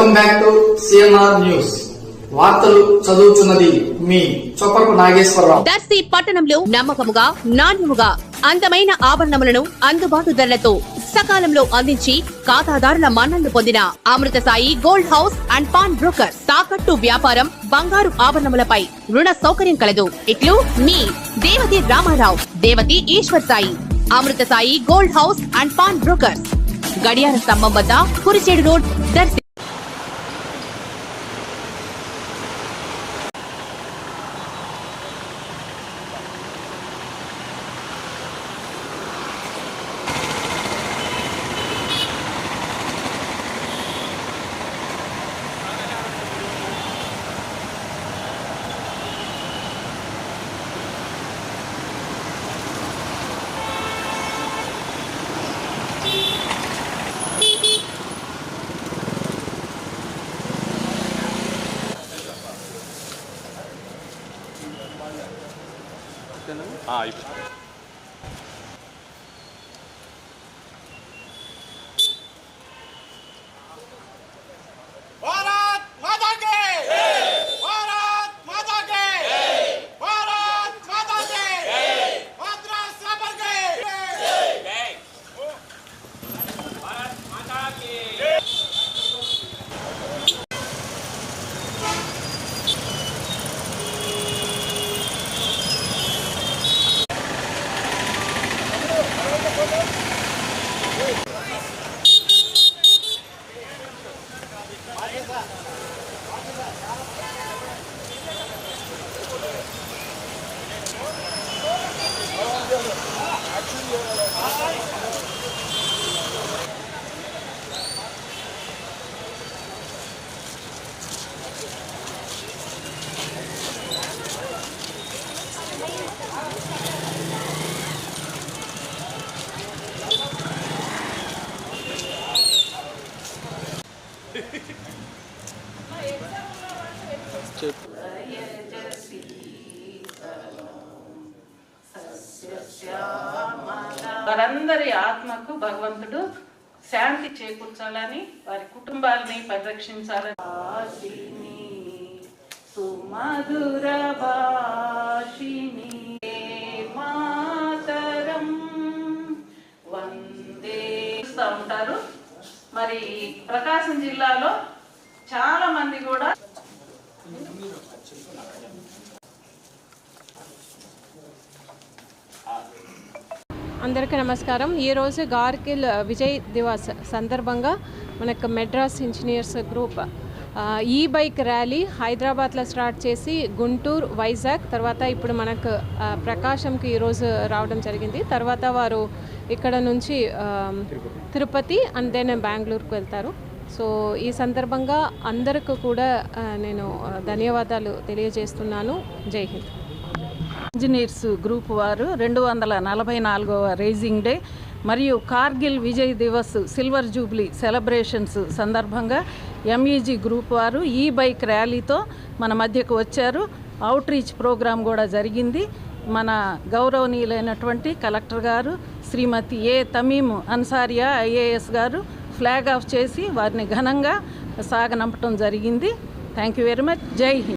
Welcome back to CNR news. వార్తలు చదువుతున్నది మీ చొప్పరపు నాగేశ్వరరావు. దర్శి పట్టణంలో నమ్మకముగా, నాణ్యముగా అందమైన ఆభరణములను అందుబాటు ధరలతో సకాలంలో అందించి ఖాతాదారుల మన్ననలు పొందిన Amrutasai gold house and pawn broker. తాకట్టు వ్యాపారం, బంగారు ఆభరణములపై రుణ సౌకర్యం కలదు. ఇట్లు మీ Devathi Ramarao, Devathi Eshwar Sai. Amrutasai gold house and pawn broker, గడియార స్తంభం వద్ద, కురిచేడు రోడ్, దర్శి. వారందరి ఆత్మకు భగవంతుడు శాంతి చేకూర్చాలని, వారి కుటుంబాలని పరిరక్షించాలని. సుమధుర భాషిణి మాతరం వందే ఉంటారు. మరి ప్రకాశం జిల్లాలో చాలా మంది కూడా అందరికీ నమస్కారం. ఈరోజు కార్గిల్ విజయ్ దివస్ సందర్భంగా మనకు మెడ్రాస్ ఇంజనీర్స్ గ్రూప్ ఈ బైక్ ర్యాలీ హైదరాబాద్లో స్టార్ట్ చేసి గుంటూరు, వైజాగ్, తర్వాత ఇప్పుడు మనకు ప్రకాశంకి ఈరోజు రావడం జరిగింది. తర్వాత వారు ఇక్కడ నుంచి తిరుపతి అండ్ దెన్ బెంగళూరుకు వెళ్తారు. సో ఈ సందర్భంగా అందరికీ కూడా నేను ధన్యవాదాలు తెలియజేస్తున్నాను. జై హింద్. ఇంజనీర్స్ గ్రూప్ వారు 244వ రైజింగ్ డే మరియు Kargil Vijay Diwas silver jubilee celebrations సందర్భంగా ఎంఈజీ గ్రూప్ వారు ఈ బైక్ ర్యాలీతో మన మధ్యకు వచ్చారు. అవుట్ రీచ్ ప్రోగ్రాం కూడా జరిగింది. మన గౌరవనీయులైనటువంటి కలెక్టర్ గారు శ్రీమతి ఏ తమీమ్ అన్సారియా ఐఏఎస్ గారు ఫ్లాగ్ ఆఫ్ చేసి వారిని ఘనంగా సాగనంపటం జరిగింది. Thank you very much. జై హింద్.